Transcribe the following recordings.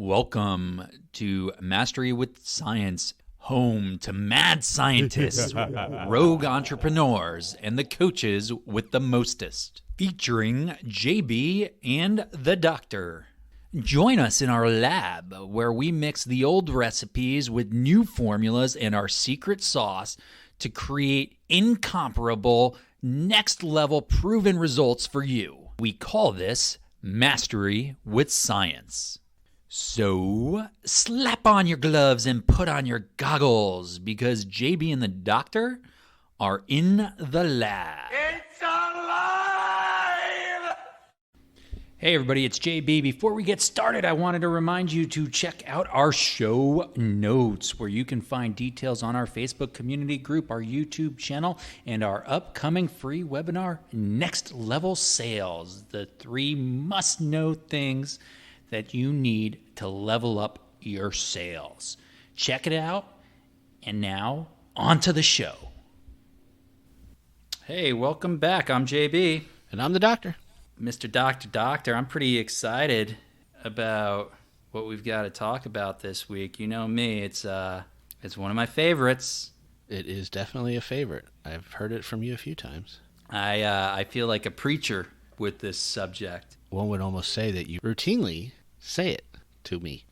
Welcome to Mastery with Science, home to mad scientists, rogue entrepreneurs, and the coaches with the mostest, featuring JB and the Doctor. Join us in our lab where we mix the old recipes with new formulas and our secret sauce to create incomparable, next-level proven results for you. We call this Mastery with Science. So, slap on your gloves and put on your goggles because JB and the Doctor are in the lab. It's alive! Hey everybody, it's JB. Before we get started, I wanted to remind you to check out our show notes where you can find details on our Facebook community group, our YouTube channel, and our upcoming free webinar, Next Level Sales, the 3 must-know things that you need to level up your sales. Check it out, and now, on to the show. Hey, welcome back. I'm JB. And I'm the Doctor. Mr. Doctor, I'm pretty excited about what we've got to talk about this week. You know me, it's one of my favorites. It is definitely a favorite. I've heard it from you a few times. I feel like a preacher with this subject. One would almost say that you routinely say it to me.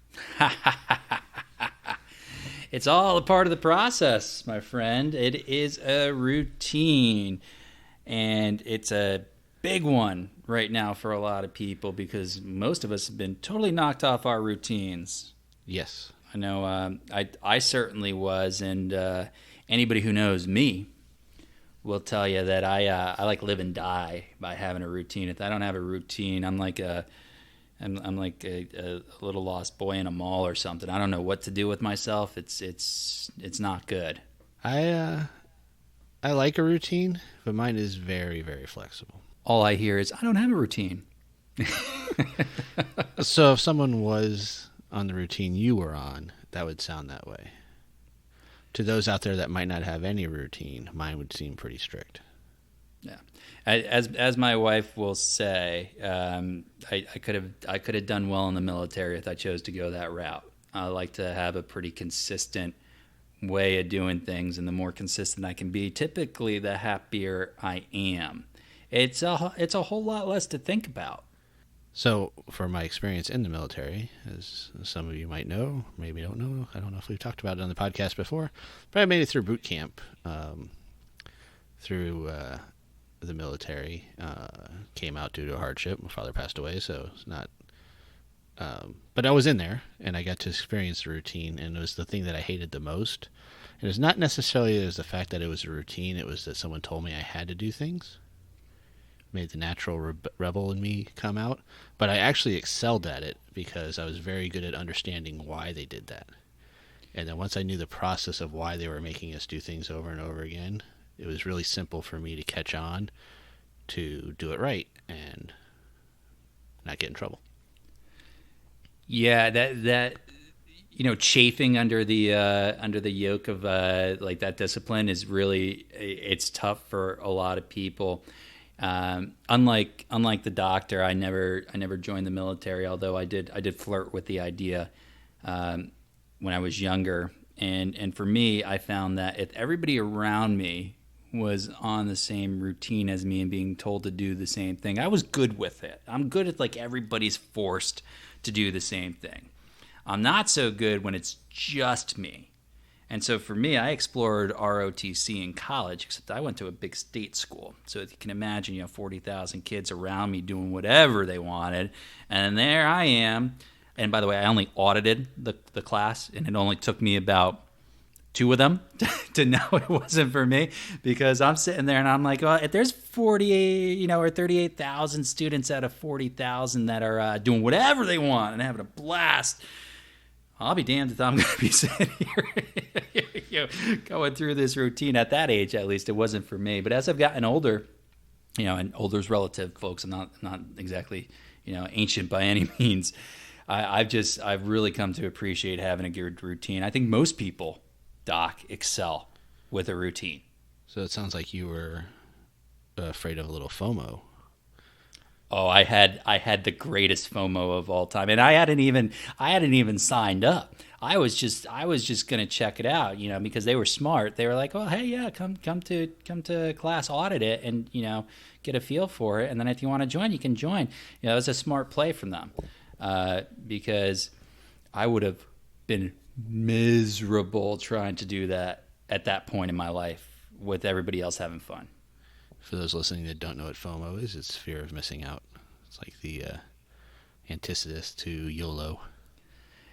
It's all a part of the process, my friend. It is a routine, and it's a big one right now for a lot of people because most of us have been totally knocked off our routines. Yes. I know I certainly was, and anybody who knows me will tell you that I like live and die by having a routine. If I don't have a routine, I'm like a little lost boy in a mall or something. I don't know what to do with myself. It's not good. I like a routine, but mine is very, very flexible. All I hear is I don't have a routine. So if someone was on the routine you were on, that would sound that way. To those out there that might not have any routine, mine would seem pretty strict. Yeah, as my wife will say, I could have done well in the military if I chose to go that route. I like to have a pretty consistent way of doing things, and the more consistent I can be, typically the happier I am. It's a whole lot less to think about. So, for my experience in the military, as some of you might know, maybe don't know, I don't know if we've talked about it on the podcast before, but I made it through boot camp, through the military, came out due to a hardship. My father passed away, so it's not, but I was in there, and I got to experience the routine, and it was the thing that I hated the most. And it's not necessarily as the fact that it was a routine, it was that someone told me I had to do things. Made the natural rebel in me come out, but I actually excelled at it because I was very good at understanding why they did that. And then once I knew the process of why they were making us do things over and over again, it was really simple for me to catch on to do it right and not get in trouble. Yeah, that chafing under the yoke of like that discipline is really, it's tough for a lot of people. Unlike the Doctor, I never joined the military, although I did flirt with the idea when I was younger. And for me, I found that if everybody around me was on the same routine as me and being told to do the same thing, I was good with it. I'm good at like everybody's forced to do the same thing. I'm not so good when it's just me. And so for me, I explored ROTC in college, except I went to a big state school. So if you can imagine, 40,000 kids around me doing whatever they wanted. And there I am. And by the way, I only audited the class, and it only took me about 2 of them to know it wasn't for me, because I'm sitting there and I'm like, well, if there's 48, or 38,000 students out of 40,000 that are doing whatever they want and having a blast, I'll be damned if I'm going to be sitting here going through this routine. At that age, at least, it wasn't for me. But as I've gotten older, and older's relative, folks, I'm not exactly, ancient by any means. I've really come to appreciate having a good routine. I think most people, Doc, excel with a routine. So it sounds like you were afraid of a little FOMO. Oh, I had the greatest FOMO of all time, and I hadn't even signed up. I was just gonna check it out, because they were smart. They were like, "Oh, hey, yeah, come to class, audit it, and get a feel for it, and then if you want to join, you can join." It was a smart play from them, because I would have been miserable trying to do that at that point in my life with everybody else having fun. For those listening that don't know what FOMO is, it's fear of missing out. It's like the antithesis to YOLO.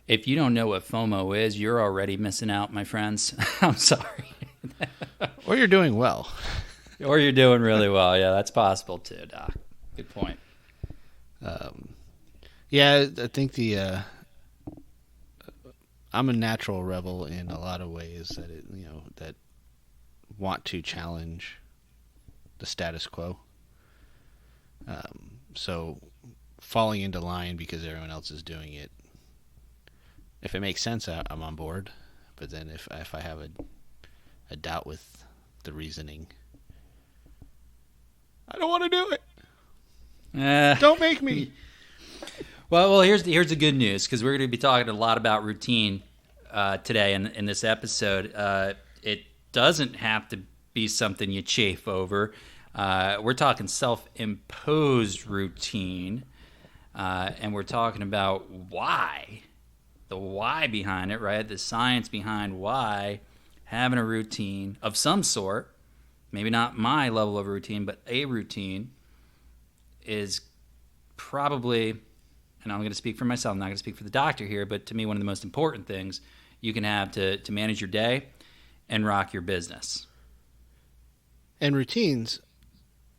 If you don't know what FOMO is, you're already missing out, my friends. I'm sorry. Or you're doing well. Or you're doing really well. Yeah, that's possible too, Doc. Good point. Yeah, I think I'm a natural rebel in a lot of ways that want to challenge the status quo. So falling into line because everyone else is doing it, if it makes sense, I'm on board. But then if I have a doubt with the reasoning, I don't want to do it. Don't make me. Well, here's the good news, because we're going to be talking a lot about routine today in this episode. It doesn't have to be something you chafe over. We're talking self-imposed routine, and we're talking about why. The why behind it, right? The science behind why having a routine of some sort, maybe not my level of routine, but a routine, is probably, and I'm going to speak for myself, I'm not going to speak for the doctor here, but to me, one of the most important things you can have to manage your day and rock your business. And routines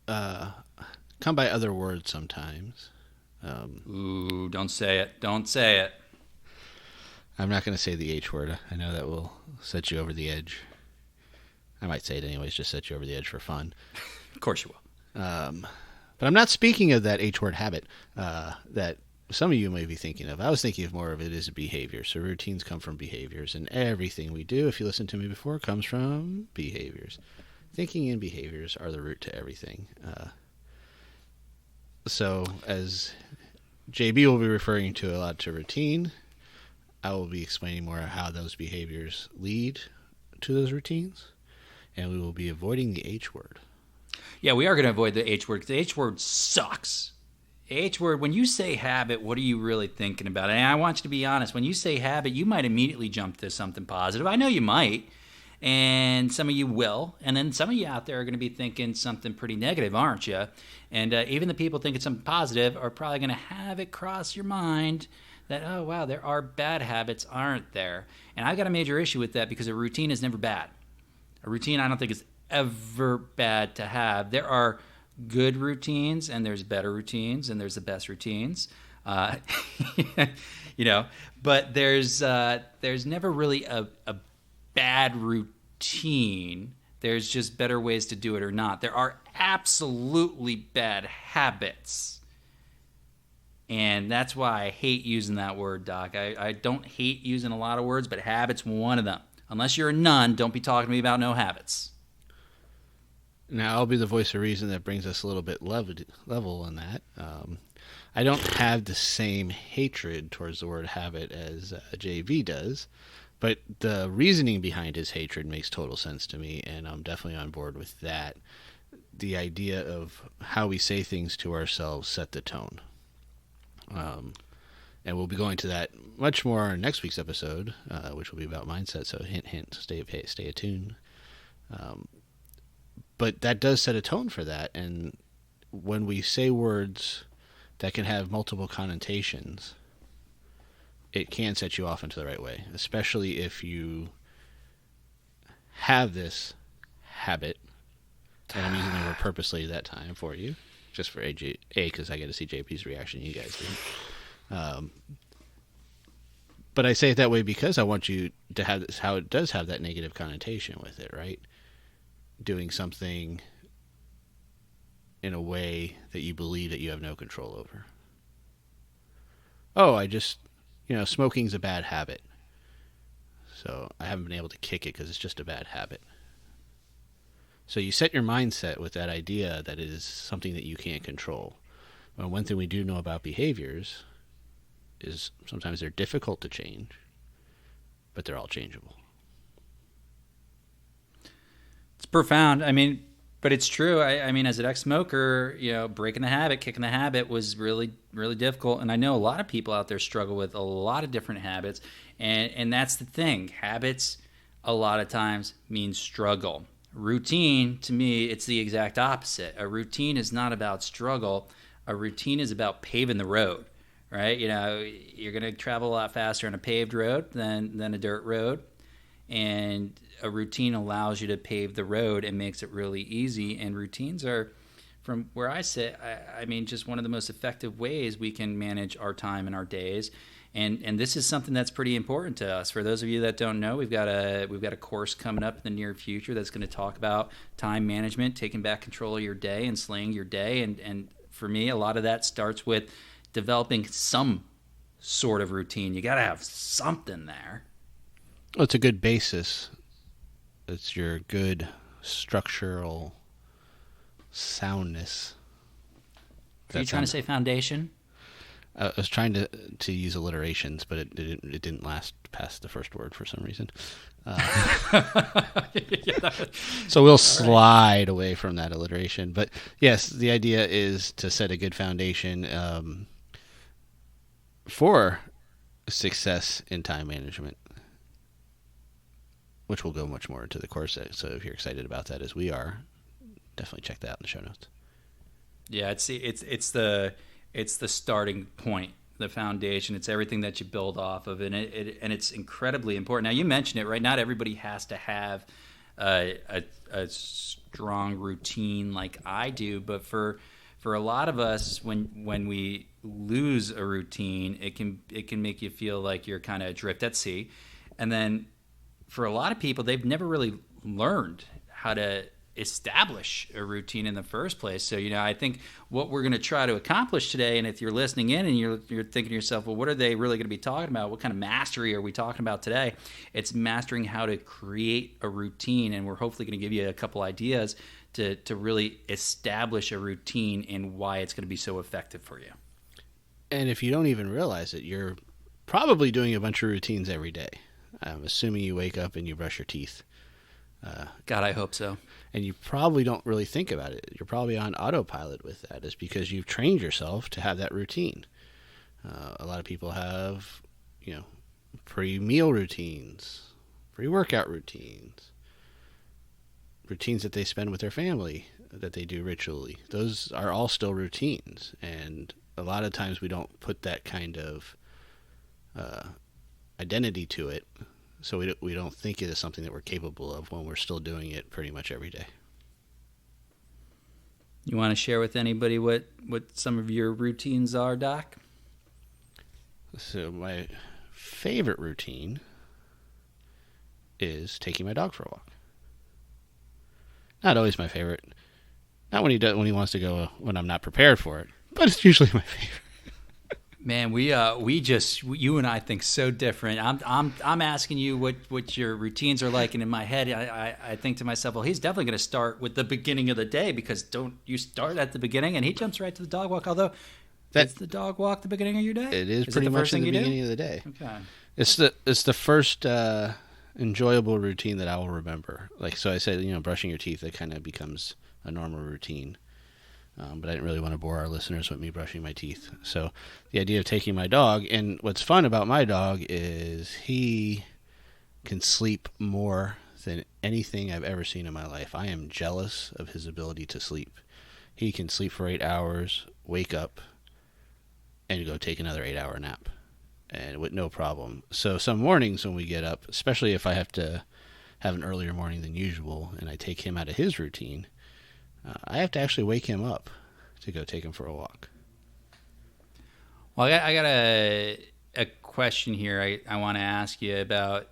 come by other words sometimes. Ooh, don't say it. Don't say it. I'm not going to say the H word. I know that will set you over the edge. I might say it anyways, just set you over the edge for fun. Of course you will. But I'm not speaking of that H word habit that some of you may be thinking of. I was thinking of more of it as a behavior. So routines come from behaviors, and everything we do, if you listened to me before, comes from behaviors. Thinking and behaviors are the root to everything. So as JB will be referring to a lot to routine, I will be explaining more how those behaviors lead to those routines, and we will be avoiding the H word. Yeah, we are going to avoid the H word, because the H word sucks. H word, when you say habit, what are you really thinking about? And I want you to be honest. When you say habit, you might immediately jump to something positive. I know you might, and some of you will. And then some of you out there are going to be thinking something pretty negative, aren't you? And even the people thinking something positive are probably going to have it cross your mind that, oh, wow, there are bad habits, aren't there? And I've got a major issue with that, because a routine is never bad. A routine, I don't think, is ever bad to have. There are good routines, and there's better routines, and there's the best routines. But there's never really a bad routine. There's just better ways to do it or not. There are absolutely bad habits. And that's why I hate using that word, Doc. I don't hate using a lot of words, but habit's one of them. Unless you're a nun, don't be talking to me about no habits. Now, I'll be the voice of reason that brings us a little bit level in that. I don't have the same hatred towards the word habit as JV does, but the reasoning behind his hatred makes total sense to me, and I'm definitely on board with that. The idea of how we say things to ourselves set the tone. And we'll be going to that much more in next week's episode, which will be about mindset. So hint, hint, stay attuned. But that does set a tone for that. And when we say words that can have multiple connotations, it can set you off into the right way, especially if you have this habit. And I'm using the word purposely that time for you, just for because I get to see JP's reaction. You guys do. But I say it that way because I want you to have this, how it does have that negative connotation with it, right? Doing something in a way that you believe that you have no control over. Oh, smoking's a bad habit. So I haven't been able to kick it because it's just a bad habit. So you set your mindset with that idea that it is something that you can't control. Well, one thing we do know about behaviors is sometimes they're difficult to change, but they're all changeable. It's profound. I mean, but it's true. I mean, as an ex-smoker, breaking the habit, kicking the habit was really, really difficult. And I know a lot of people out there struggle with a lot of different habits. And that's the thing. Habits, a lot of times, mean struggle. Routine, to me, it's the exact opposite. A routine is not about struggle. A routine is about paving the road, right? You're going to travel a lot faster on a paved road than a dirt road. And a routine allows you to pave the road and makes it really easy. And routines are, from where I sit, I mean, just one of the most effective ways we can manage our time and our days. And this is something that's pretty important to us. For those of you that don't know, we've got a course coming up in the near future that's going to talk about time management, taking back control of your day and slaying your day. And for me, a lot of that starts with developing some sort of routine. You got to have something there. Well, it's a good basis. It's your good structural soundness. Are you trying to say foundation? I was trying to use alliterations, but it didn't last past the first word for some reason. So we'll slide away from that alliteration. But yes, the idea is to set a good foundation for success in time management, which will go much more into the course. So if you're excited about that as we are, definitely check that out in the show notes. Yeah, it's the starting point, the foundation. It's everything that you build off of, and it's incredibly important. Now, you mentioned it, right? Not everybody has to have a strong routine like I do, but for a lot of us, when we lose a routine, it can make you feel like you're kind of adrift at sea. And then for a lot of people, they've never really learned how to establish a routine in the first place. So, I think what we're going to try to accomplish today, and if you're listening in and you're thinking to yourself, well, what are they really going to be talking about? What kind of mastery are we talking about today? It's mastering how to create a routine, and we're hopefully going to give you a couple ideas to really establish a routine and why it's going to be so effective for you. And if you don't even realize it, you're probably doing a bunch of routines every day. I'm assuming you wake up and you brush your teeth. God, I hope so. And you probably don't really think about it. You're probably on autopilot with that. It's because you've trained yourself to have that routine. A lot of people have, pre-meal routines, pre-workout routines, routines that they spend with their family, that they do ritually. Those are all still routines. And a lot of times we don't put that kind of identity to it. So we don't think it is something that we're capable of when we're still doing it pretty much every day. You want to share with anybody what some of your routines are, Doc? So my favorite routine is taking my dog for a walk. Not always my favorite. Not when he wants to go when I'm not prepared for it, but it's usually my favorite. Man, you and I think so different. I'm asking you what your routines are like, and in my head, I think to myself, well, he's definitely going to start with the beginning of the day, because don't you start at the beginning? And he jumps right to the dog walk. Although, is the dog walk the beginning of your day? It is pretty much in the beginning of the day. Okay, it's the first enjoyable routine that I will remember. Like, so I said, brushing your teeth, that kind of becomes a normal routine. But I didn't really want to bore our listeners with me brushing my teeth. So the idea of taking my dog, and what's fun about my dog is he can sleep more than anything I've ever seen in my life. I am jealous of his ability to sleep. He can sleep for 8 hours, wake up, and go take another 8-hour nap, and with no problem. So some mornings when we get up, especially if I have to have an earlier morning than usual, and I take him out of his routine, I have to actually wake him up to go take him for a walk. Well, I got a question here. I want to ask you about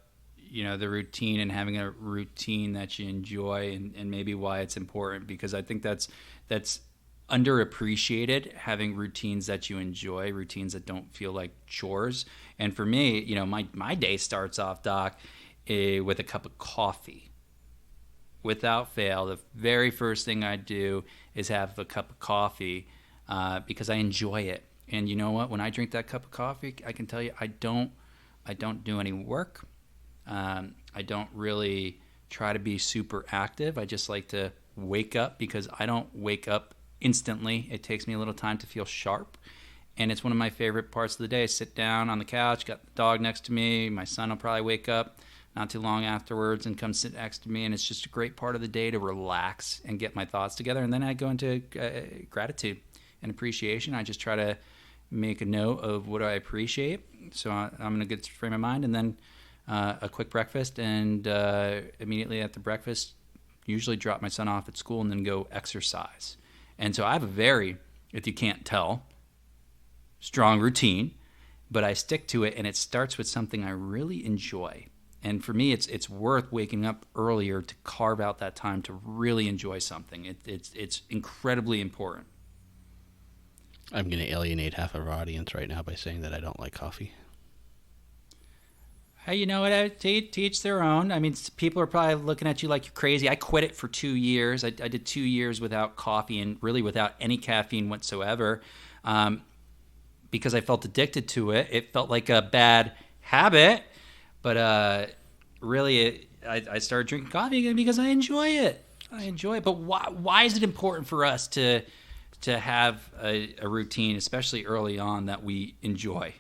the routine and having a routine that you enjoy, and maybe why it's important, because I think that's underappreciated, having routines that you enjoy, routines that don't feel like chores. And for me, my day starts off, Doc, with a cup of coffee. Without fail, the very first thing I do is have a cup of coffee. because I enjoy it. And you know what? When I drink that cup of coffee, I can tell you I don't do any work. I don't really try to be super active. I just like to wake up because I don't wake up instantly. It takes me a little time to feel sharp. And it's one of my favorite parts of the day. I sit down on the couch, got the dog next to me. My son will probably wake up not too long afterwards and come sit next to me. And it's just a great part of the day to relax and get my thoughts together. And then I go into gratitude and appreciation. I just try to make a note of what I appreciate. So I'm in a good frame of mind. And then a quick breakfast. And immediately after breakfast, usually drop my son off at school and then go exercise. And so I have a very, if you can't tell, strong routine, but I stick to it, and it starts with something I really enjoy. And for me, it's worth waking up earlier to carve out that time to really enjoy something. It's incredibly important. I'm going to alienate half of our audience right now by saying that I don't like coffee. Hey, you know what? To each their own. I mean, people are probably looking at you like you're crazy. I quit it for 2 years. I did 2 years without coffee and really without any caffeine whatsoever. Because I felt addicted to it. It felt like a bad habit, but really I started drinking coffee again because I enjoy it. But why is it important for us to have a routine, especially early on, that we enjoy?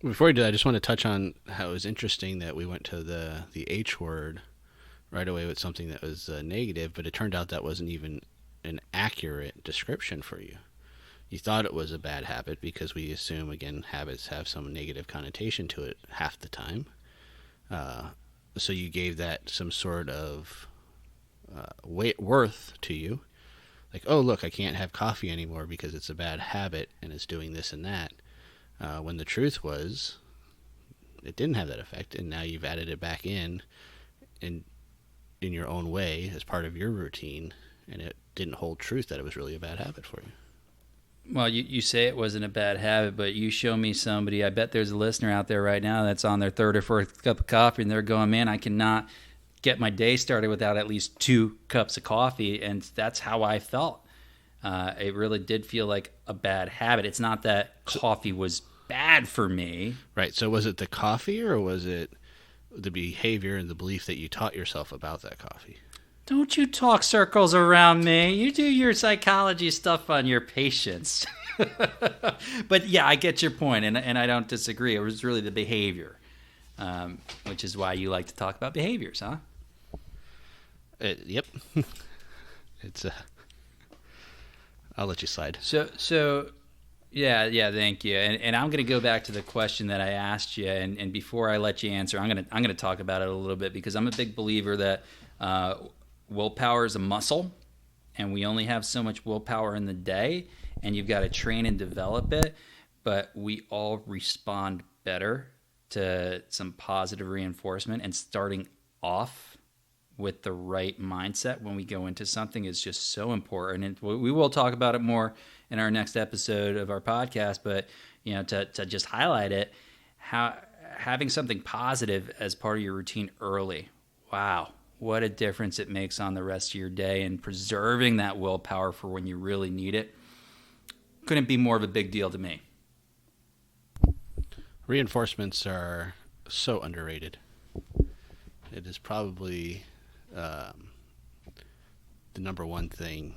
Before we do that, I just want to touch on how it was interesting that we went to the H word right away with something that was negative, but it turned out that wasn't even an accurate description for you. You thought it was a bad habit because we assume, again, habits have some negative connotation to it half the time. So you gave that some sort of worth to you. Like, oh, look, I can't have coffee anymore because it's a bad habit and it's doing this and that. When the truth was, it didn't have that effect, and now you've added it back in your own way as part of your routine, and it didn't hold truth that it was really a bad habit for you. Well, you say it wasn't a bad habit, but you show me somebody, I bet there's a listener out there right now that's on their third or fourth cup of coffee, and they're going, man, I cannot get my day started without at least 2 cups of coffee, and that's how I felt. It really did feel like a bad habit. It's not that coffee was bad for me. Right, so was it the coffee, or was it the behavior and the belief that you taught yourself about that coffee? Don't you talk circles around me. You do your psychology stuff on your patients. But yeah, I get your point, and I don't disagree. It was really the behavior, which is why you like to talk about behaviors, huh? Yep. It's I'll let you slide. So yeah, thank you. And I'm going to go back to the question that I asked you, and before I let you answer, I'm going to talk about it a little bit, because I'm a big believer that willpower is a muscle, and we only have so much willpower in the day, and you've got to train and develop it. But we all respond better to some positive reinforcement, and starting off with the right mindset when we go into something is just so important. And we will talk about it more in our next episode of our podcast, but to just highlight it, how having something positive as part of your routine early, wow, what a difference it makes on the rest of your day, and preserving that willpower for when you really need it couldn't be more of a big deal to me. Reinforcements are so underrated. It is probably the number one thing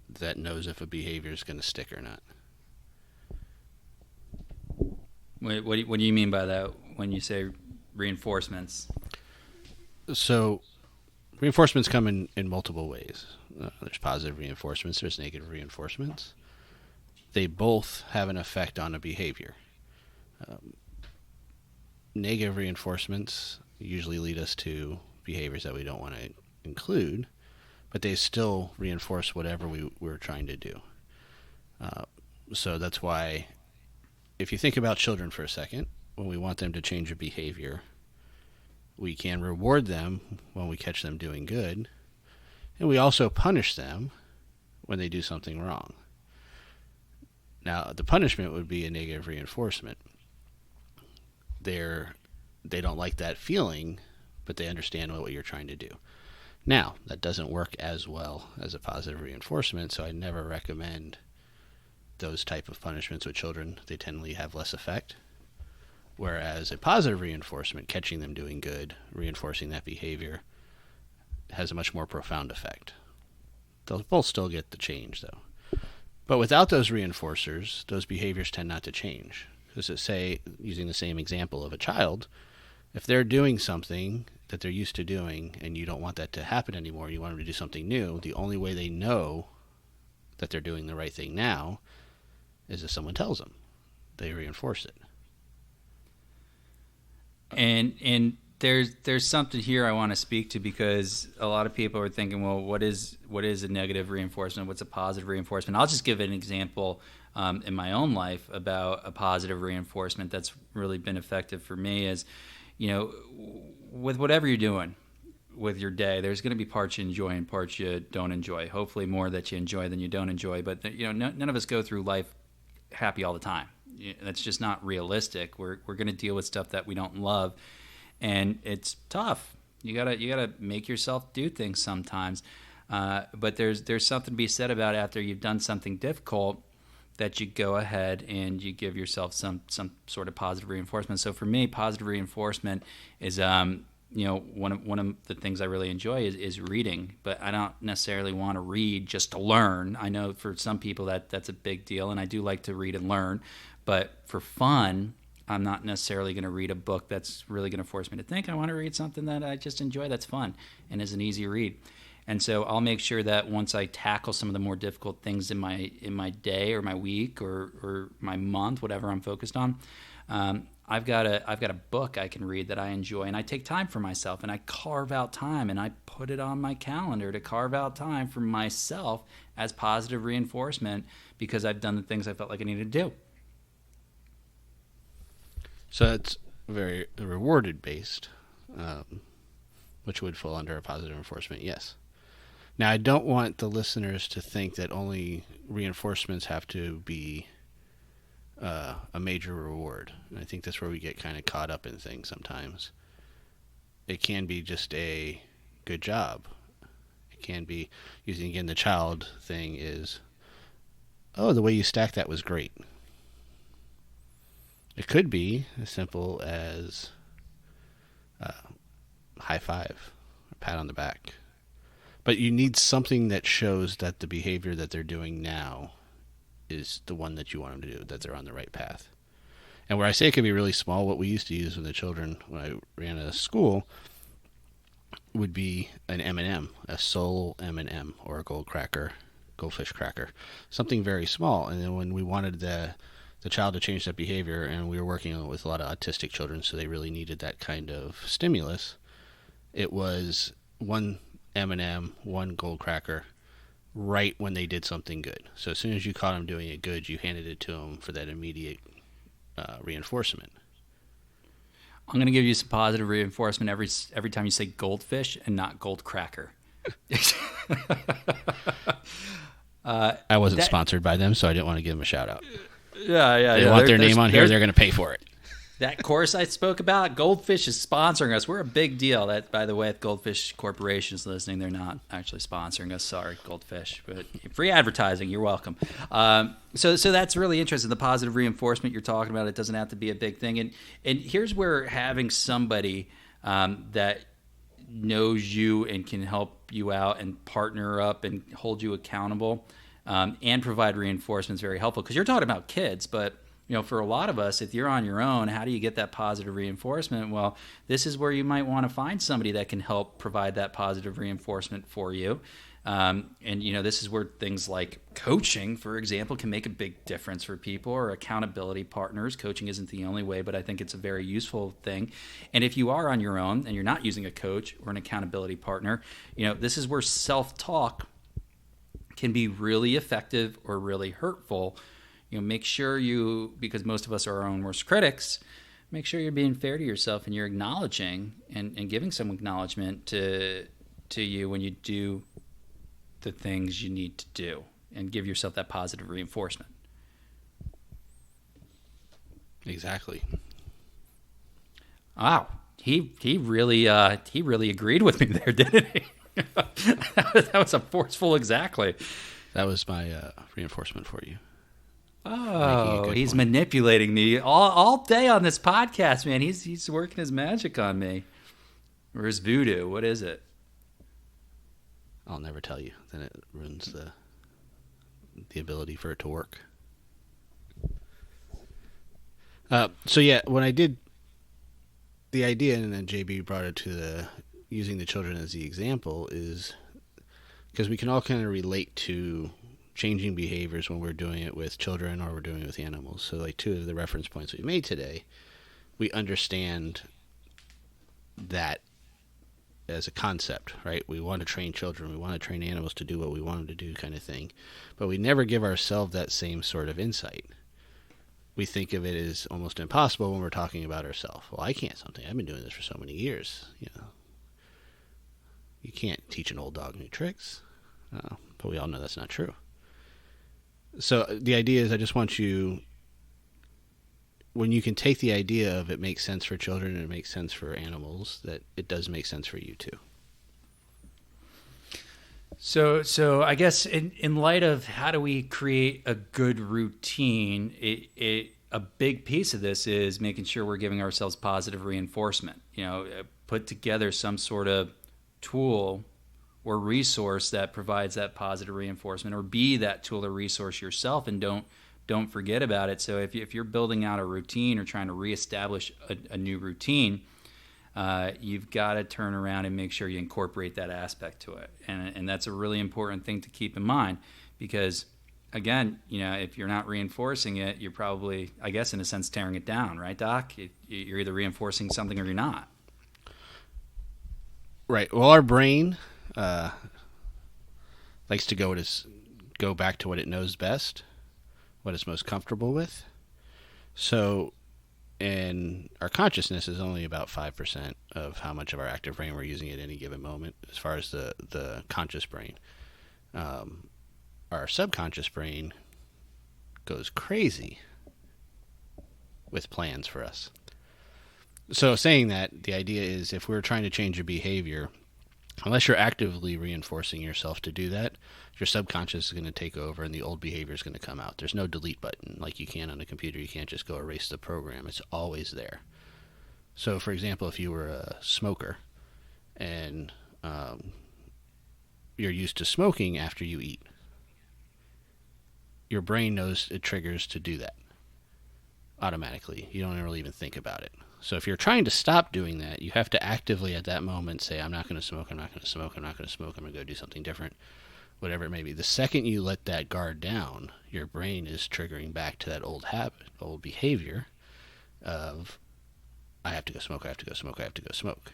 that knows if a behavior is going to stick or not. What do you mean by that when you say reinforcements? So reinforcements come in multiple ways. There's positive reinforcements, there's negative reinforcements. They both have an effect on a behavior. Negative reinforcements usually lead us to behaviors that we don't want to include, but they still reinforce whatever we're trying to do. So that's why, if you think about children for a second, when we want them to change a behavior, we can reward them when we catch them doing good, and we also punish them when they do something wrong. Now, the punishment would be a negative reinforcement. They don't like that feeling, but they understand what you're trying to do. Now, that doesn't work as well as a positive reinforcement, so I never recommend those type of punishments with children. They tend to have less effect. Whereas a positive reinforcement, catching them doing good, reinforcing that behavior, has a much more profound effect. They'll both still get the change, though. But without those reinforcers, those behaviors tend not to change. Because, say, using the same example of a child, if they're doing something that they're used to doing and you don't want that to happen anymore, you want them to do something new, the only way they know that they're doing the right thing now is if someone tells them. They reinforce it. And there's something here I want to speak to, because a lot of people are thinking, well, what is a negative reinforcement? What's a positive reinforcement? I'll just give an example in my own life about a positive reinforcement that's really been effective for me. Is, with whatever you're doing with your day, there's going to be parts you enjoy and parts you don't enjoy. Hopefully more that you enjoy than you don't enjoy. But none of us go through life happy all the time. That's just not realistic. We're going to deal with stuff that we don't love, and it's tough. You gotta make yourself do things sometimes. But there's something to be said about after you've done something difficult, that you go ahead and you give yourself some sort of positive reinforcement. So for me, positive reinforcement is one of the things I really enjoy is reading. But I don't necessarily want to read just to learn. I know for some people that's a big deal, and I do like to read and learn. But for fun, I'm not necessarily going to read a book that's really going to force me to think. I want to read something that I just enjoy, that's fun and is an easy read. And so I'll make sure that once I tackle some of the more difficult things in my day or my week or my month, whatever I'm focused on, I've got a book I can read that I enjoy, and I take time for myself, and I carve out time, and I put it on my calendar to carve out time for myself as positive reinforcement, because I've done the things I felt like I needed to do. So it's very rewarded based, which would fall under a positive reinforcement, yes. Now, I don't want the listeners to think that only reinforcements have to be a major reward. And I think that's where we get kind of caught up in things sometimes. It can be just a good job. It can be, using again the child thing, is, oh, the way you stacked that was great. It could be as simple as high five, or pat on the back. But you need something that shows that the behavior that they're doing now is the one that you want them to do, that they're on the right path. And where I say it can be really small, what we used to use with the children when I ran a school would be an M&M, a Soul M&M, or a goldfish cracker, something very small. And then when we wanted the child to change that behavior, and we were working with a lot of autistic children, so they really needed that kind of stimulus, it was one M&M, one gold cracker, right when they did something good. So as soon as you caught them doing it good, you handed it to them for that immediate reinforcement. I'm going to give you some positive reinforcement every time you say goldfish and not gold cracker. I wasn't sponsored by them, so I didn't want to give them a shout out. Yeah. They want their name on here, they're going to pay for it. That course I spoke about, Goldfish is sponsoring us. We're a big deal. That, by the way, if Goldfish Corporation is listening, they're not actually sponsoring us. Sorry, Goldfish. But free advertising, you're welcome. So that's really interesting. The positive reinforcement you're talking about, it doesn't have to be a big thing. And here's where having somebody that knows you and can help you out and partner up and hold you accountable and provide reinforcement is very helpful. Because you're talking about kids, but for a lot of us, if you're on your own, how do you get that positive reinforcement? Well, this is where you might want to find somebody that can help provide that positive reinforcement for you. And this is where things like coaching, for example, can make a big difference for people, or accountability partners. Coaching isn't the only way, but I think it's a very useful thing. And if you are on your own and you're not using a coach or an accountability partner, this is where self-talk can be really effective or really hurtful. Make sure because most of us are our own worst critics, make sure you're being fair to yourself and you're acknowledging and giving some acknowledgement to you when you do the things you need to do, and give yourself that positive reinforcement. Exactly. Wow. He really agreed with me there, didn't he? That was a forceful exactly. That was my reinforcement for you. Making a Oh, good he's point. manipulating me all day on this podcast, man. He's working his magic on me. Or his voodoo. What is it? I'll never tell you. Then it ruins the ability for it to work. So yeah, when I did the idea, and then JB brought it to the using the children as the example, is because we can all kind of relate to changing behaviors when we're doing it with children or we're doing it with animals. So like two of the reference points we made today, we understand that as a concept, right? We want to train children, we want to train animals to do what we want them to do, kind of thing. But we never give ourselves that same sort of insight. We think of it as almost impossible when we're talking about ourselves. Well, I can't something. I've been doing this for so many years. You can't teach an old dog new tricks. But we all know that's not true. So the idea is I just want you, when you can take the idea of it makes sense for children and it makes sense for animals, that it does make sense for you too. So I guess in light of how do we create a good routine, a big piece of this is making sure we're giving ourselves positive reinforcement. Put together some sort of tool or resource that provides that positive reinforcement, or be that tool or resource yourself, and don't forget about it. So if you're building out a routine or trying to reestablish a new routine, you've got to turn around and make sure you incorporate that aspect to it. And that's a really important thing to keep in mind, because again, if you're not reinforcing it, you're probably, I guess, in a sense, tearing it down, right, Doc? You're either reinforcing something or you're not. Right. Well, our brain likes to go back to what it knows best, what it's most comfortable with. So, and our consciousness is only about 5% of how much of our active brain we're using at any given moment, as far as the conscious brain. Our subconscious brain goes crazy with plans for us. So saying that, the idea is if we're trying to change a behavior, unless you're actively reinforcing yourself to do that, your subconscious is going to take over and the old behavior is going to come out. There's no delete button like you can on a computer. You can't just go erase the program. It's always there. So, for example, if you were a smoker and you're used to smoking after you eat, your brain knows it triggers to do that automatically. You don't really even think about it. So if you're trying to stop doing that, you have to actively at that moment say, I'm not going to smoke, I'm not going to smoke, I'm not going to smoke, I'm going to go do something different, whatever it may be. The second you let that guard down, your brain is triggering back to that old habit, old behavior of, I have to go smoke, I have to go smoke, I have to go smoke.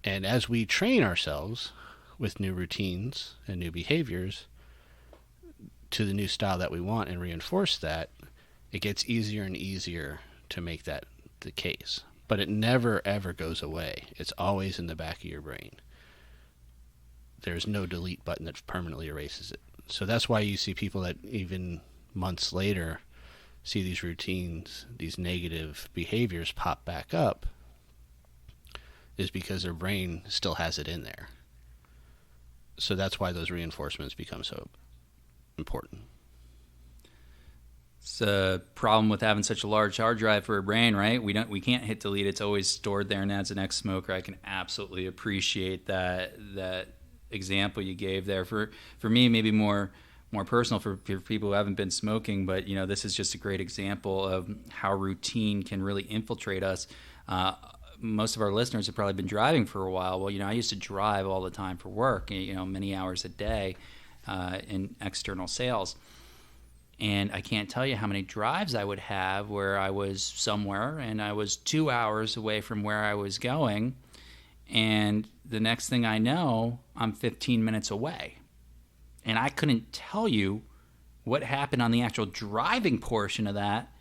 And as we train ourselves with new routines and new behaviors to the new style that we want and reinforce that, it gets easier and easier to make that the case. But it never ever goes away. It's always in the back of your brain. There's no delete button that permanently erases it. So that's why you see people that even months later see these routines, these negative behaviors pop back up, is because their brain still has it in there. So that's why those reinforcements become so important. It's a problem with having such a large hard drive for a brain, right? We can't hit delete. It's always stored there, and as an ex-smoker, I can absolutely appreciate that example you gave there. For me, maybe more personal for people who haven't been smoking, but this is just a great example of how routine can really infiltrate us. Most of our listeners have probably been driving for a while. Well, I used to drive all the time for work, many hours a day in external sales. And I can't tell you how many drives I would have where I was somewhere and I was 2 hours away from where I was going. And the next thing I know, I'm 15 minutes away. And I couldn't tell you what happened on the actual driving portion of that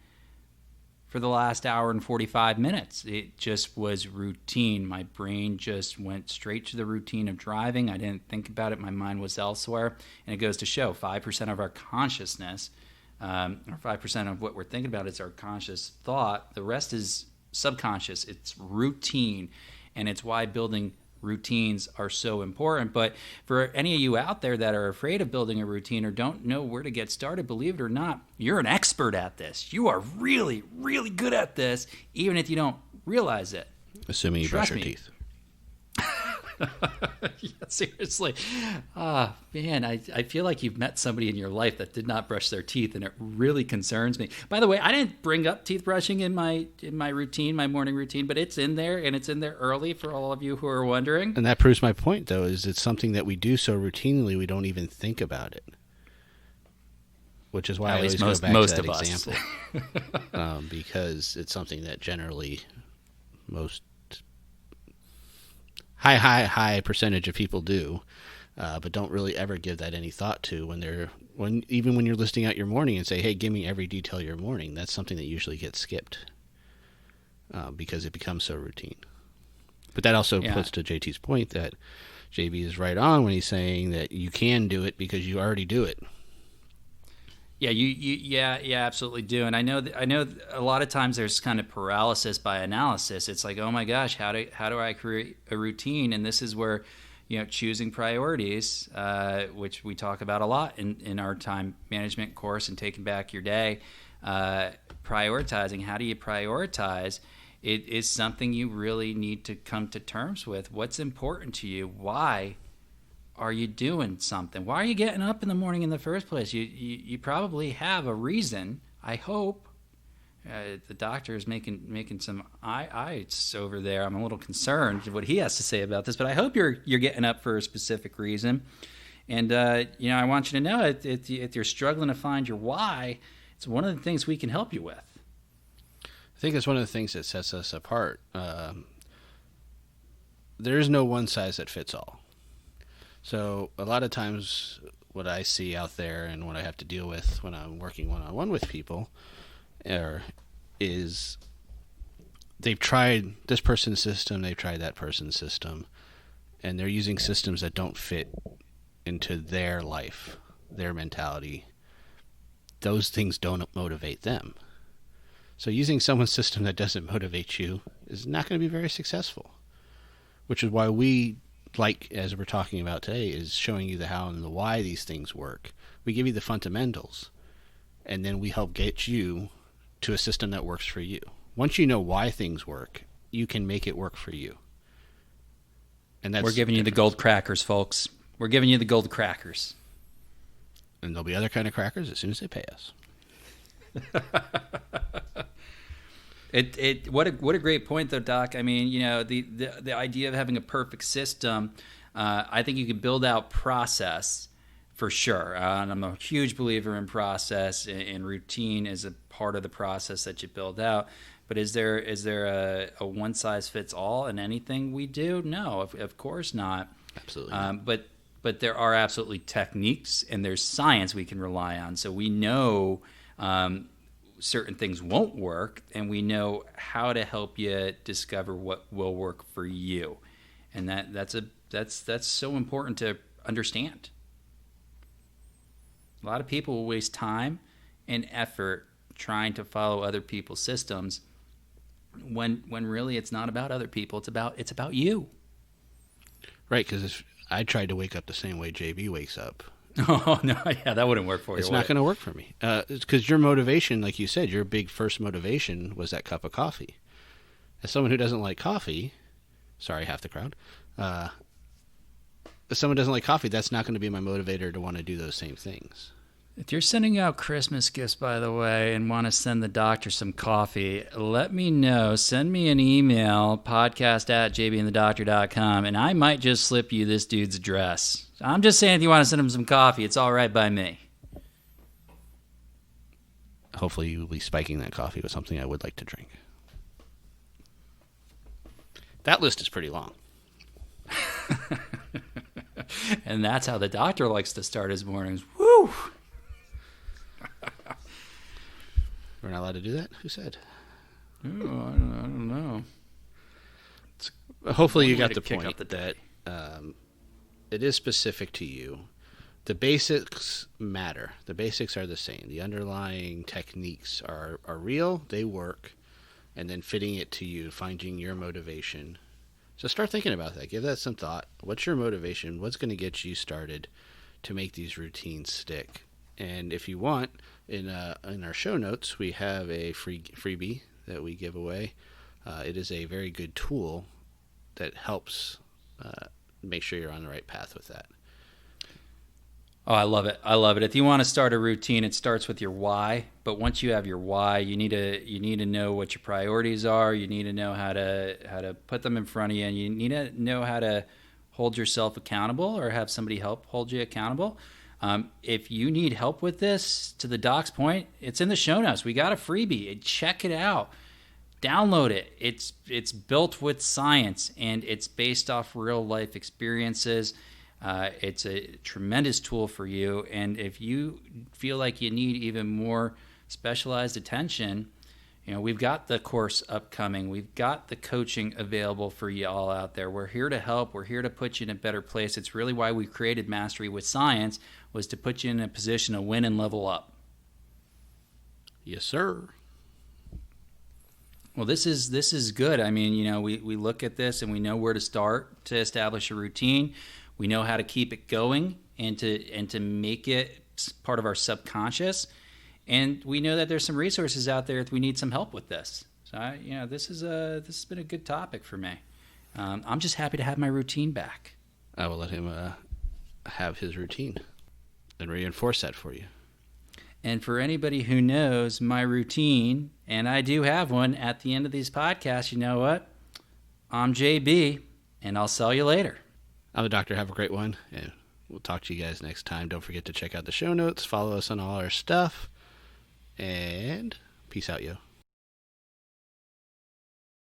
for the last hour and 45 minutes. It just was routine. My brain just went straight to the routine of driving. I didn't think about it. My mind was elsewhere. And it goes to show 5% of our consciousness, or 5% of what we're thinking about is our conscious thought. The rest is subconscious. It's routine. And it's why building routines are so important. But for any of you out there that are afraid of building a routine or don't know where to get started, believe it or not, you're an expert at this. You are really, really good at this, even if you don't realize it. Assuming you brush your teeth. Yeah, seriously. Man, I feel like you've met somebody in your life that did not brush their teeth, and it really concerns me. By the way, I didn't bring up teeth brushing in my routine, my morning routine, but it's in there, and it's in there early for all of you who are wondering. And that proves my point, though, is it's something that we do so routinely we don't even think about it. Which is why I always go back to that example. Because it's something that generally most high percentage of people do, but don't really ever give that any thought to even when you're listing out your morning and say, hey, give me every detail of your morning. That's something that usually gets skipped because it becomes so routine. But that also puts to JT's point that JB is right on when he's saying that you can do it because you already do it. Yeah, you absolutely do. And I know a lot of times there's kind of paralysis by analysis. It's like, oh my gosh, how do I create a routine? And this is where, choosing priorities, which we talk about a lot in our time management course and taking back your day, prioritizing. How do you prioritize? It is something you really need to come to terms with. What's important to you? Why are you doing something? Why are you getting up in the morning in the first place? You probably have a reason. I hope. The doctor is making some eyes over there. I'm a little concerned what he has to say about this, but I hope you're getting up for a specific reason. And I want you to know if you're struggling to find your why, it's one of the things we can help you with. I think it's one of the things that sets us apart. There is no one size that fits all. So a lot of times what I see out there and what I have to deal with when I'm working one-on-one with people is they've tried this person's system, they've tried that person's system, and they're using systems that don't fit into their life, their mentality. Those things don't motivate them. So using someone's system that doesn't motivate you is not going to be very successful, which is why we, like as we're talking about today, is showing you the how and the why these things work. We give you the fundamentals, and then we help get you to a system that works for you. Once you know why things work, you can make it work for you. And that's we're giving you the gold crackers, folks. We're giving you the gold crackers. And there'll be other kind of crackers as soon as they pay us. What a great point though, Doc. I mean, the idea of having a perfect system, I think you can build out process for sure. And I'm a huge believer in process, and routine is a part of the process that you build out. But is there a one size fits all in anything we do? No, of course not. Absolutely not. But there are absolutely techniques and there's science we can rely on. So we know certain things won't work, and we know how to help you discover what will work for you, and that's so important to understand. A lot of people will waste time and effort trying to follow other people's systems when really it's not about other people. It's about you. Right, because if I tried to wake up the same way JB wakes up, oh no, yeah, that wouldn't work for you. It's not going to work for me. Because your motivation, like you said, your big first motivation was that cup of coffee. As someone who doesn't like coffee, sorry, half the crowd. If someone doesn't like coffee, that's not going to be my motivator to want to do those same things. If you're sending out Christmas gifts, by the way, and want to send the doctor some coffee, let me know. Send me an email, podcast@jbandthedoctor.com, and I might just slip you this dude's address. I'm just saying if you want to send him some coffee, it's all right by me. Hopefully you will be spiking that coffee with something I would like to drink. That list is pretty long. And that's how the doctor likes to start his mornings. Woo! We're not allowed to do that? Who said? Oh, I don't know. Hopefully you got the point that it is specific to you. The basics matter. The basics are the same. The underlying techniques are real. They work. And then fitting it to you, finding your motivation So start thinking about that. Give that some thought. What's your motivation? What's going to get you started to make these routines stick? And if you want, in our show notes, we have a freebie that we give away. It is a very good tool that helps make sure you're on the right path with that. Oh, I love it. I love it. If you want to start a routine, it starts with your why. But once you have your why, you need to know what your priorities are. You need to know how to put them in front of you, and you need to know how to hold yourself accountable or have somebody help hold you accountable. If you need help with this, to the doc's point, it's in the show notes. We got a freebie. Check it out. Download it. It's built with science, and it's based off real life experiences. It's a tremendous tool for you, and if you feel like you need even more specialized attention, we've got the course upcoming. We've got the coaching available for you all out there. We're here to help. We're here to put you in a better place. It's really why we created Mastery with Science, was to put you in a position to win and level up. Yes, sir. Well, this is good. I mean, we look at this and we know where to start to establish a routine. We know how to keep it going and to make it part of our subconscious. And we know that there's some resources out there if we need some help with this. So, this has been a good topic for me. I'm just happy to have my routine back. I will let him have his routine and reinforce that for you. And for anybody who knows my routine, and I do have one at the end of these podcasts, you know what? I'm JB, and I'll sell you later. I'm the doctor. Have a great one, and we'll talk to you guys next time. Don't forget to check out the show notes. Follow us on all our stuff, and peace out, yo.